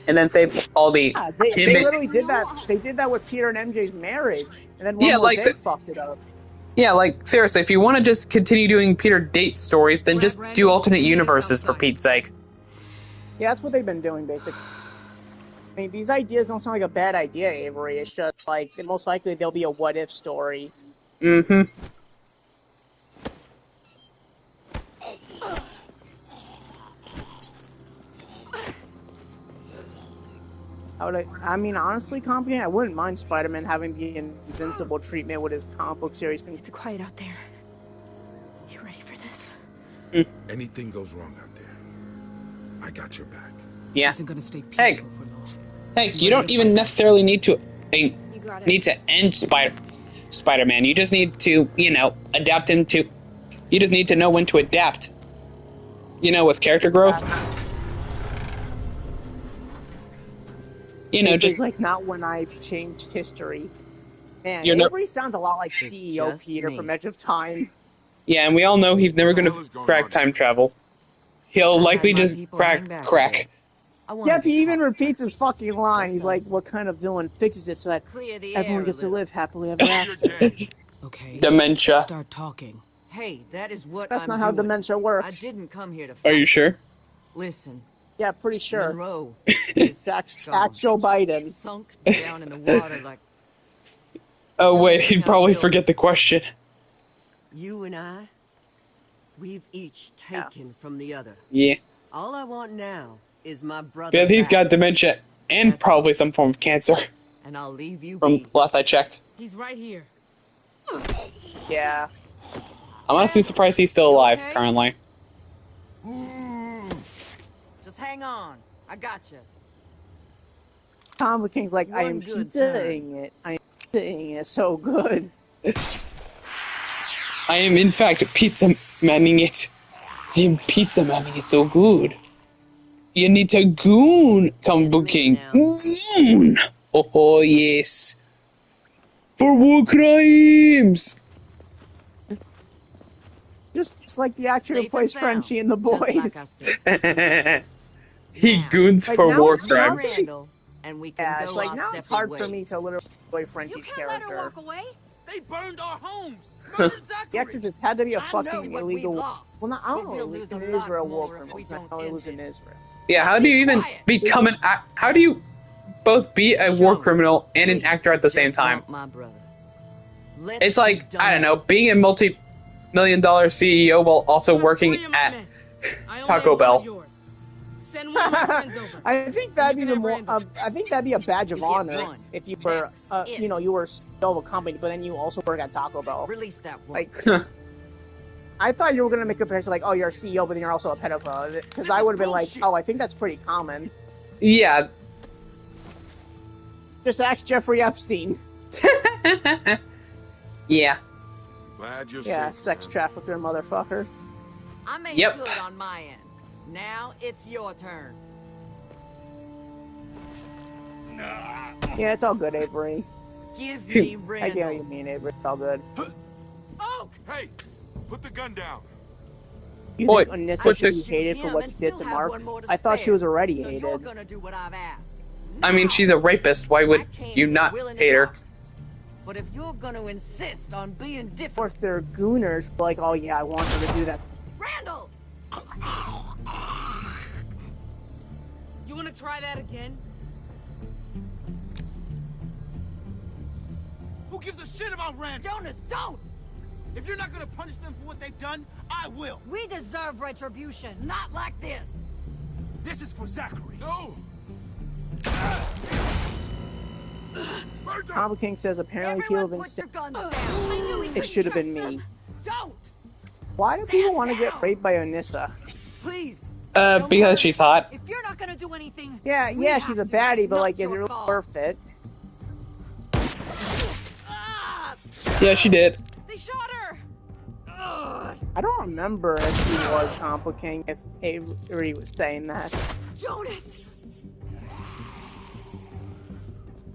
and then say all the. Yeah, they literally did that. They did that with Peter and MJ's marriage, and then one more day fucked it up. Yeah, like seriously, if you want to just continue doing Peter date stories, then just do alternate universes for Pete's sake. Yeah, that's what they've been doing basically. I mean, these ideas don't sound like a bad idea, Avery. It's just like most likely there'll be a what if story. Mm-hmm. I mean, honestly, Complicated, I wouldn't mind Spider-Man having the invincible treatment with his comic book series. It's quiet out there. You ready for this? Anything goes wrong out there, I got your back. Yeah. This isn't gonna stay peaceful for long. Hey, you don't even necessarily need to end Spider-Man. You just need to, adapt him to. You just need to know when to adapt. With character growth. It's like not when I changed history. Man, Avery sounds a lot like CEO Peter from Edge of Time. Yeah, and we all know he's never going to crack time travel. He'll likely just crack. Yeah, if he even repeats his fucking line, he's like, what kind of villain fixes it so that everyone gets to live happily ever after? Okay. Dementia. Start talking. Hey, that is what That's I'm not how doing. dementia works. I didn't come here to Are you sure? Listen. Yeah, pretty sure. Monroe Ask Joe Biden. Sunk down in the water like... Oh wait, he'd probably forget the question. You and I, we've each taken from the other. Yeah. All I want now is my brother. Yeah, he's got dementia and probably some form of cancer. And I'll leave you from last I checked. He's right here. Yeah. I'm honestly surprised he's still alive currently. Just hang on. I gotcha. Tom the King's like, I am pizzaing it. I am pizzaing it so good. I am in fact pizza-manning it. I am pizza-manning it so good. You need to goon, Comic Book King. Goon! Oh, yes. For war crimes! Just like the actor who plays Frenchie in The Boys. He goons like, for war crimes. And we yeah, it's like, now it's hard for me to literally play Frenchie's character. They burned our homes. The actor just had to be a fucking illegal... Well, not, I don't know, an Israel war criminal, because I know it was in Israel. Yeah, how do you even become an how do you both be a war criminal and an actor at the same time? It's like, I don't know, being a multi-million-dollar CEO while also working at Taco Bell. I think that'd be the more. I think that'd be a badge of honor if you were, you were CEO of a company, but then you also work at Taco Bell. Release that one. Like, I thought you were gonna make a comparison like, oh, you're a CEO, but then you're also a pedophile, because I would have been like, oh, I think that's pretty common. Yeah. Just ask Jeffrey Epstein. Yeah. Glad you're yeah, safe, sex trafficker, motherfucker. I made good on my end. Now it's your turn. Yeah, it's all good, Avery. Give me Randall. I get what you mean, Avery. It's all good. Oh, hey, put the gun down. You think Anissa should be hated for what she did to Mark? I thought she was already hated. You're gonna do what I've asked. I mean, she's a rapist. Why would you not hate her? But if you're gonna insist on being different... Of course, they're gooners, like, oh yeah, I want her to do that. Randall! You wanna try that again? Who gives a shit about Randall? Jonas, don't! If you're not gonna punish them for what they've done, I will. We deserve retribution, not like this. This is for Zachary. No! Comic King says apparently people have been saying it should have been me. Don't! Why do people want to get raped by Anissa? Please, Because she's hot. If you're not gonna do anything, Yeah, she's a baddie, but like, is it really worth it? Yeah, she did. They shot her. I don't remember if she was complicating, if Avery was saying that. Jonas.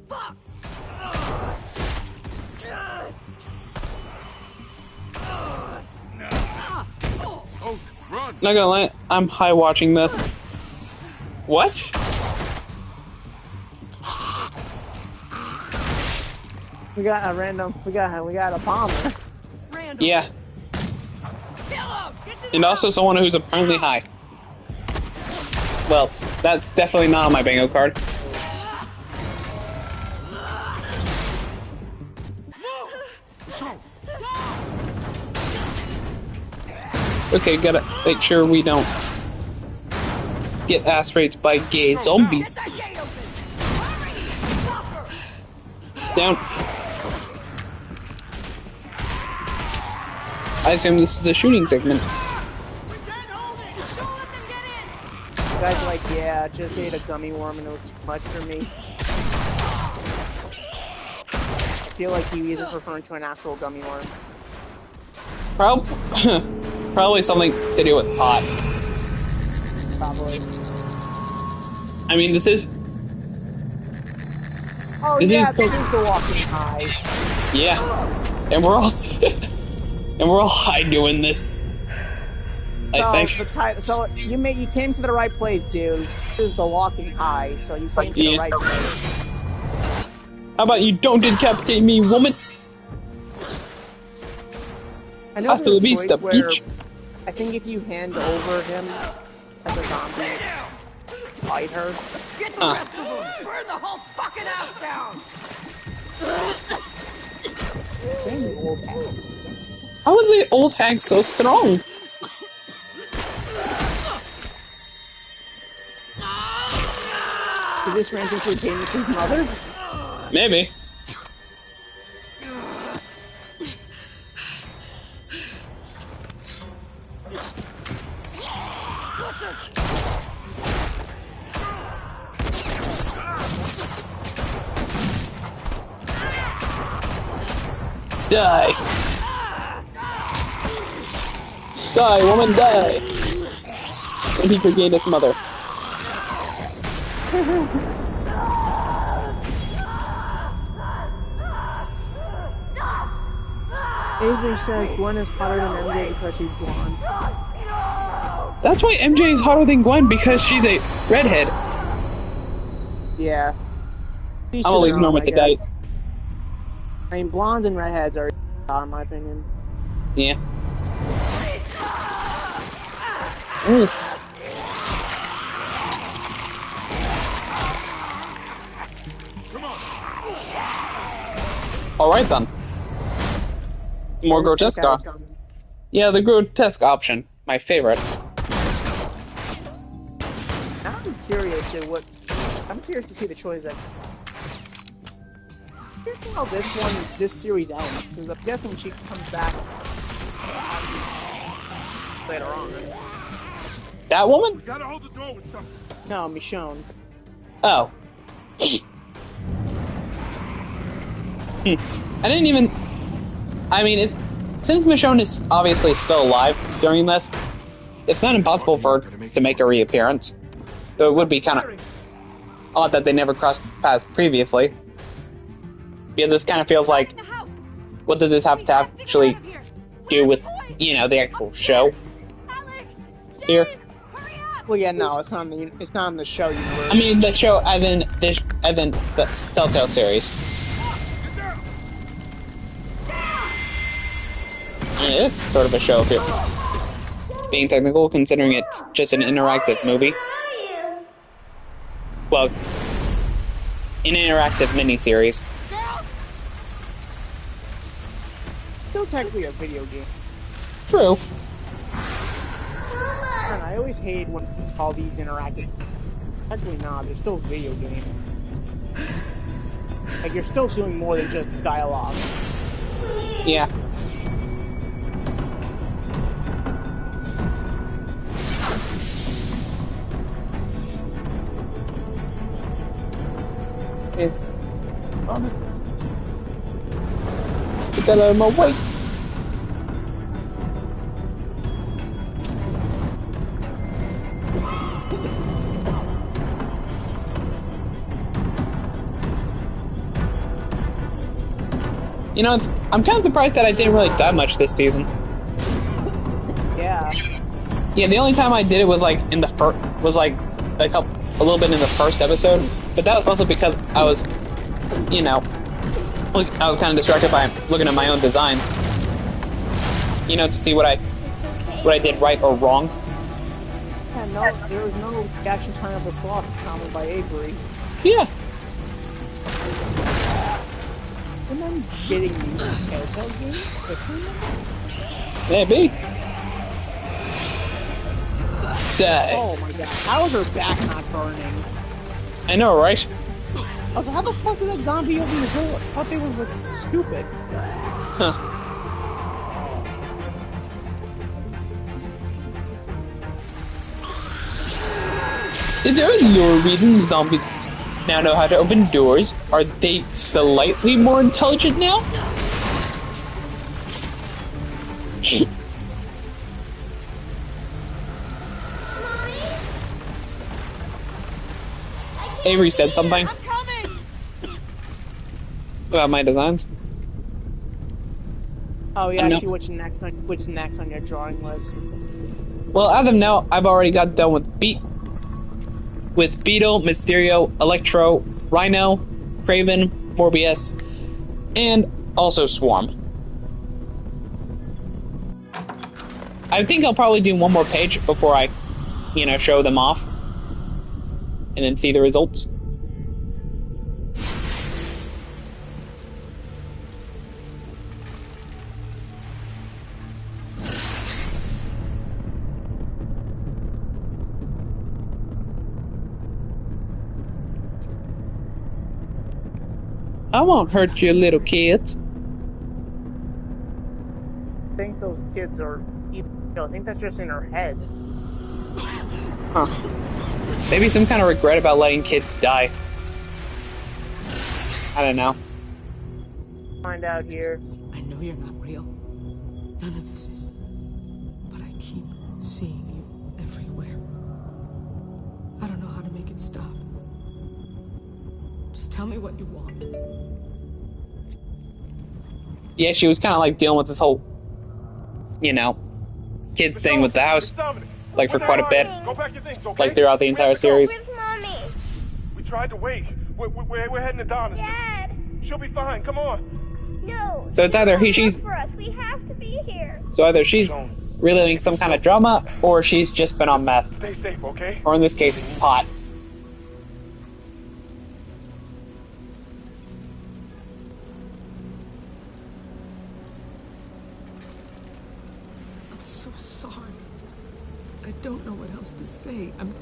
Fuck. Oh, run! Not gonna lie, I'm high watching this. What? We got a random. We got a bomber. Yeah. And also someone who's apparently high. Well, that's definitely not on my bingo card. Okay, gotta make sure we don't get ass raped by gay zombies. Down. I assume this is a shooting segment. You guys are like, yeah, just ate a gummy worm and it was too much for me. I feel like he isn't referring to an actual gummy worm. Probably something to do with pot. Probably. I mean, this is... Oh this yeah, is this is the walking high. Yeah. And we're all... and we're all high doing this. I think. So you came to the right place, dude. This is the walking high, so you came to the right place. How about you don't decapitate me, woman? I know there's a choice where bitch. I think if you hand over him as a zombie, fight her. Get the rest of them. Burn the whole fucking house down. Dang the old hag. How is the old hag so strong? Is this ranting through Camus's mother? Maybe. Die! Die, woman, die! And he regained his mother. Avery said Gwen is hotter than MJ because she's blonde. That's why MJ is hotter than Gwen, because she's a redhead. Yeah. I'll leave him with the guy. I mean, blondes and redheads are in my opinion. Yeah. Oof. Alright then. More grotesque option. Yeah, the grotesque option. My favorite. I'm curious to see the choice that. Here's how this series ends. Since I'm guessing she comes back later on. Right? That woman? We gotta hold the door with something. No, Michonne. Oh. I didn't even... I mean, since Michonne is obviously still alive during this, it's not impossible for her to make a reappearance. So it would be kind of odd that they never crossed paths previously. Yeah, this kind of feels like, what does this have to actually do with, you know, the actual show here? Well, yeah, no, it's not in the show universe. I mean, the show, as in the TellTale series. I mean, it is sort of a show here. Being technical, considering it's just an interactive movie. Well, an interactive miniseries. Still technically a video game. True. I always hate when all these interactive. Technically not. They're still video games. Like you're still doing more than just dialogue. Yeah. on it. Get that out of my way. You know, I'm kind of surprised that I didn't really die much this season. Yeah. Yeah, the only time I did it was like in the a little bit in the first episode, but that was also because I was, you know, I was kind of distracted by looking at my own designs. You know, to see what I did right or wrong. Yeah, no, there was no reaction time of a sloth comment by Avery. Yeah. Am I getting these TellTale games? Maybe. Oh my god, how is her back not burning? I know, right? I was like, how the fuck did that zombie open the door? I thought they were like stupid. Huh. Is there no reason zombies now know how to open doors? Are they slightly more intelligent now? Avery said something about my designs. Oh yeah, I see what's next on your drawing list. Well, as of now, I've already got done with Beetle, Mysterio, Electro, Rhino, Kraven, Morbius, and also Swarm. I think I'll probably do one more page before I, you know, show them off. And then see the results. I won't hurt you, little kids. I think those kids are... I think that's just in her head. Huh. Maybe some kind of regret about letting kids die. I don't know. Find out here. I know you're not real. None of this is. But I keep seeing you everywhere. I don't know how to make it stop. Just tell me what you want. Yeah, she was kind of like dealing with this whole, you know, kids thing with the house, like for quite a bit, like throughout the entire series. We tried to wait. We're heading to Donna's. Dad. She'll be fine. Come on. No. So it's either she's. For us. We have to be here. So either she's reliving some kind of drama, or she's just been on meth. Stay safe, okay? Or in this case, pot. I'm so sorry. I don't know what else to say. I'm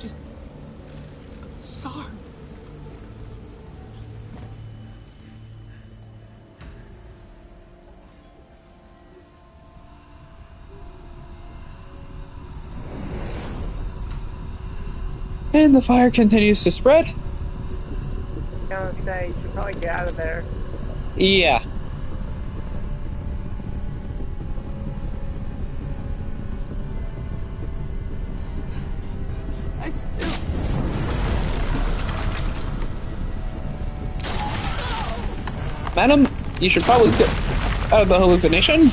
sorry. And the fire continues to spread. I was gonna say, you should probably get out of there. Yeah. I still... Madam, you should probably get out of the hallucination.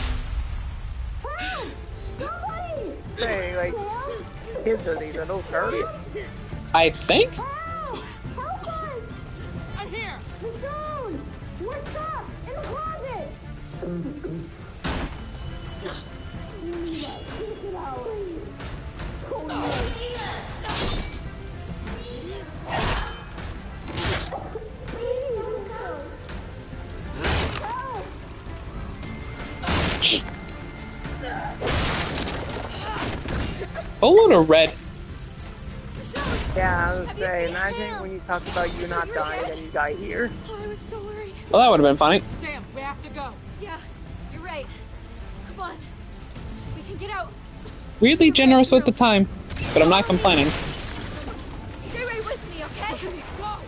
Hey, like, kids are these? Are those hers? I think. I'm here. Michonne, what's up? In the closet. Oh, what a red. Yeah, I was gonna say, imagine when you talked about you not dying and you die here. Oh, I was so worried. Well, that would have been funny. Sam, we have to go. Yeah, you're right. Come on. We can get out. Weirdly generous with the time, but I'm not complaining. Stay right with me, okay? Go!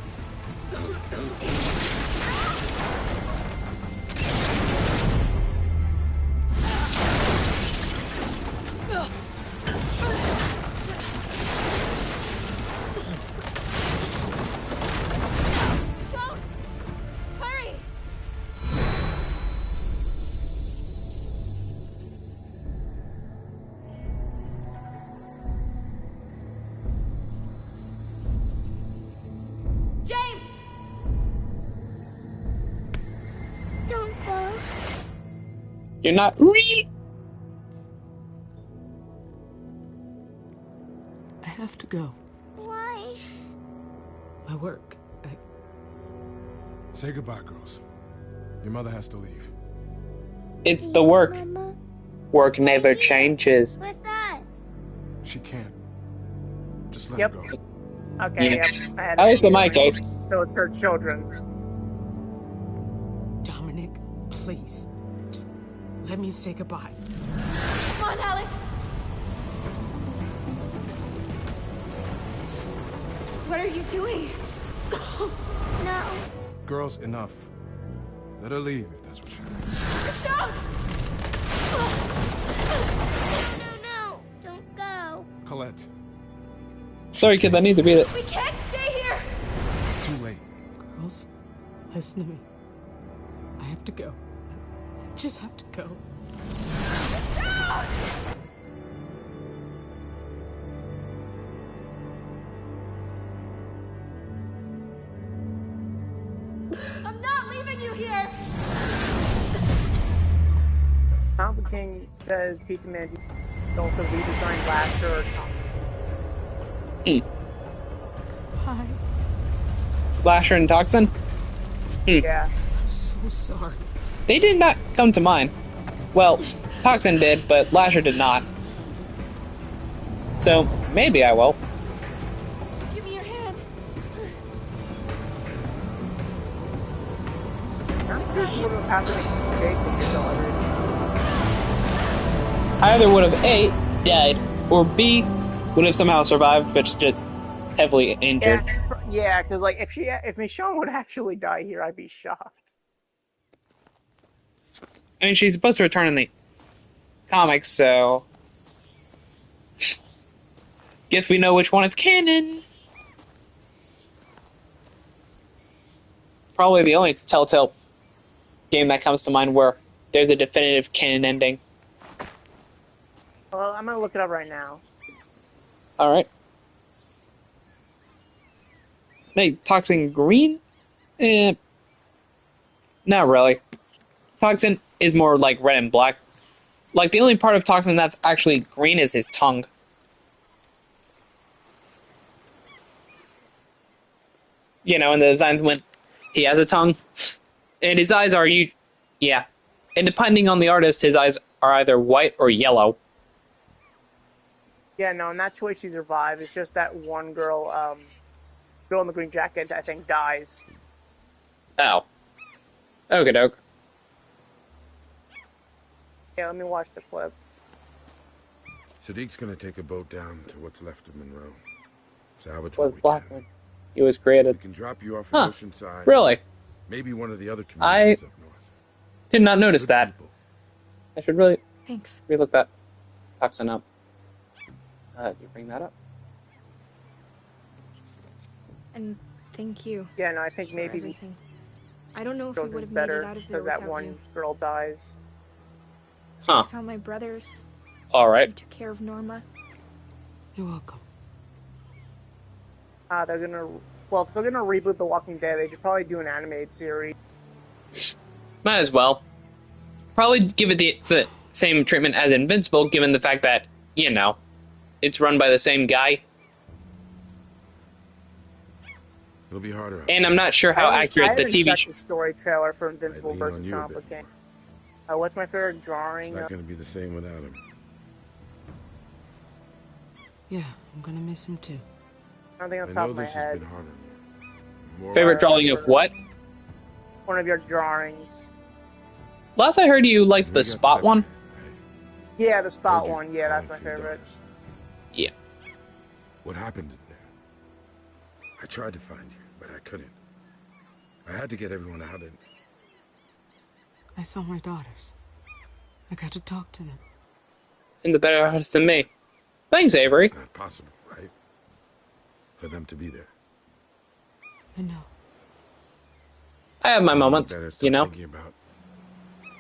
You're not real. I have to go. Why? My work. Say goodbye, girls. Your mother has to leave. It's the work. Mama, Work never changes. with us. She can't. Just let Yep. her go. Okay, Yeah. yep. I had At least in my feeling. case. So it's her children. Dominic, please. Just let me say goodbye. Come on, Alex. What are you doing? No. Girls, enough. Let her leave if that's what she wants. Michonne! No. Don't go. Colette, Sorry, kids, I need to be there. We can't stay here! it's too late. Girls, listen to me. I have to go. I just have to go. Michonne! I'm not leaving you here! Tom King says Pizza Man also redesigned Lasher or Thompson. Hi. Lasher and Toxin? Yeah. I'm so sorry. They did not come to mind. Well, Toxin did, but Lasher did not. So, maybe I will. Give me your hand. I'm curious what would have happened if you stayed with your daughter. I either would have A, died, or B, would have somehow survived, but just heavily injured. Yeah, because like if Michonne would actually die here, I'd be shocked. I mean, she's supposed to return in the comics, so... Guess we know which one is canon. Probably the only TellTale game that comes to mind where there's a definitive canon ending. Well, I'm gonna look it up right now. Alright. Hey, Toxin green? Not really. Toxin is more like red and black. Like, the only part of Toxin that's actually green is his tongue. You know, in the designs when he has a tongue. And his eyes are, yeah. And depending on the artist, his eyes are either white or yellow. Yeah, no, not choice she survived. It's just that one girl, girl in the green jacket, I think, dies. Oh. Okie doke. Yeah, let me watch the clip. Sadiq's gonna take a boat down to what's left of Monroe. Salvage Was what we Blackman. He was created. We can drop you off Huh. at Oceanside. Really? Maybe one of the other I communities up north. did not notice that. I should really Thanks. relook that Toxin up. Did you bring that up? And thank you. Yeah, no, I think for maybe everything. I don't know if we would children's have made better it out of there because that without one you. girl dies. Huh. I found my brothers. Alright. Took care of Norma. You're welcome. They're gonna, well, if they're gonna reboot The Walking Dead, they should probably do an animated series. Might as well. Probably give it the same treatment as Invincible, given the fact that, you know, it's run by the same guy. It'll be harder. And I'm not sure how accurate the TV checked the story trailer for Invincible lean versus on you a bit. Complicated. What's my favorite drawing? It's not gonna be the same without him. Yeah, I'm gonna miss him too. I don't think on I top know of my this has head. been hard on you. More Favorite drawing of what? One of your drawings. Last I heard you liked the spot one. Yeah, the spot one. Yeah, that's my favorite. Yeah. What happened in there? I tried to find you, but I couldn't. I had to get everyone out and... I saw my daughters. I got to talk to them. And the better artist than me. Thanks, Avery. It's not possible, right? For them to be there. I know. I have my moments, you know?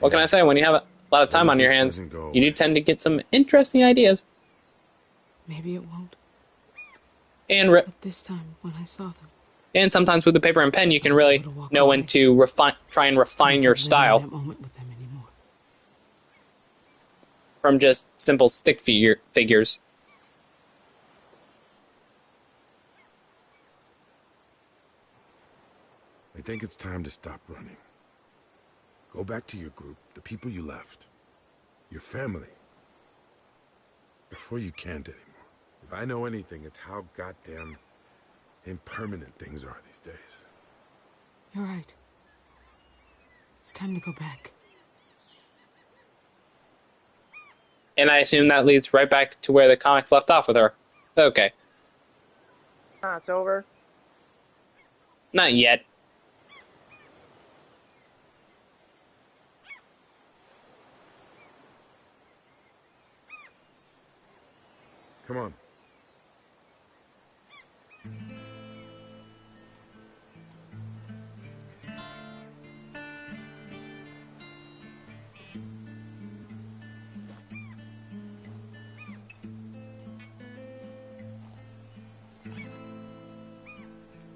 What can I say? When you have a lot of time on your hands, you do tend to get some interesting ideas. Maybe it won't. And But this time, when I saw them, and sometimes with the paper and pen, you can really know when to try and refine your style. that moment with them anymore. from just simple stick figures. I think it's time to stop running. Go back to your group, the people you left. Your family. Before you can't anymore. If I know anything, it's how goddamn impermanent things are these days. You're right. It's time to go back. And I assume that leads right back to where the comics left off with her. Okay. It's over. Not yet. Come on.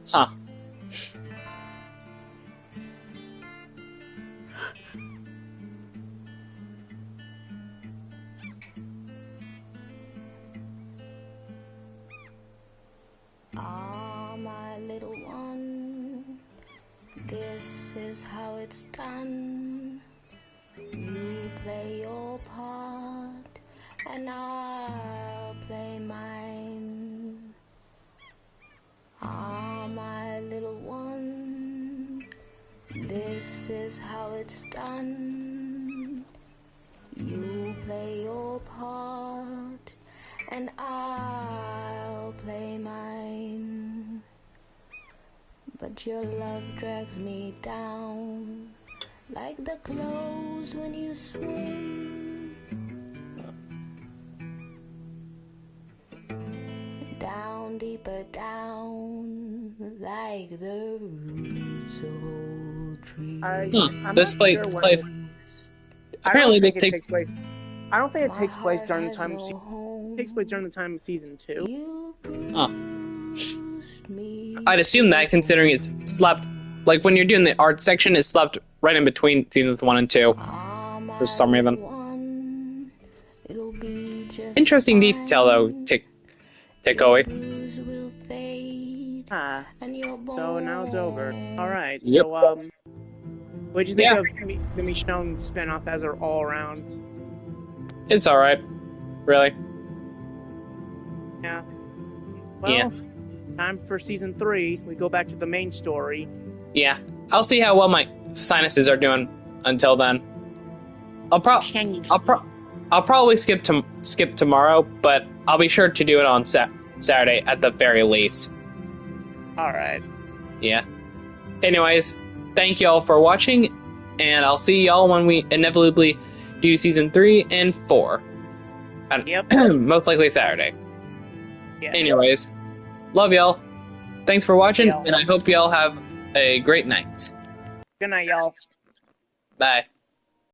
Huh. Ah, my little one, this is how it's done. You play your part, and I'll play mine. Ah, my little one, this is how it's done. You play your part, and I'll play mine. But your love drags me down, like the clothes when you swim. Down, deeper down, like the roots of old trees. This place. Apparently, this takes. I don't think it takes place during the time. It takes place during the time of season 2. Huh. I'd assume that, considering it's slept. Like when you're doing the art section, it's slept right in between seasons 1 and 2 for some reason. Interesting detail, though. Takeaway. So now it's over. All right. Yep. So what did you think of the Michonne spinoff as her all around? It's all right. Really. Yeah. Well, time for season 3. We go back to the main story. Yeah. I'll see how well my sinuses are doing until then. I'll probably skip tomorrow, but I'll be sure to do it on Saturday at the very least. All right. Yeah. Anyways, thank you all for watching, and I'll see y'all when we inevitably do season 3 and 4. Most likely Saturday. Yeah. Anyways, love y'all. Thanks for watching, and I hope y'all have a great night. Good night, y'all. Bye.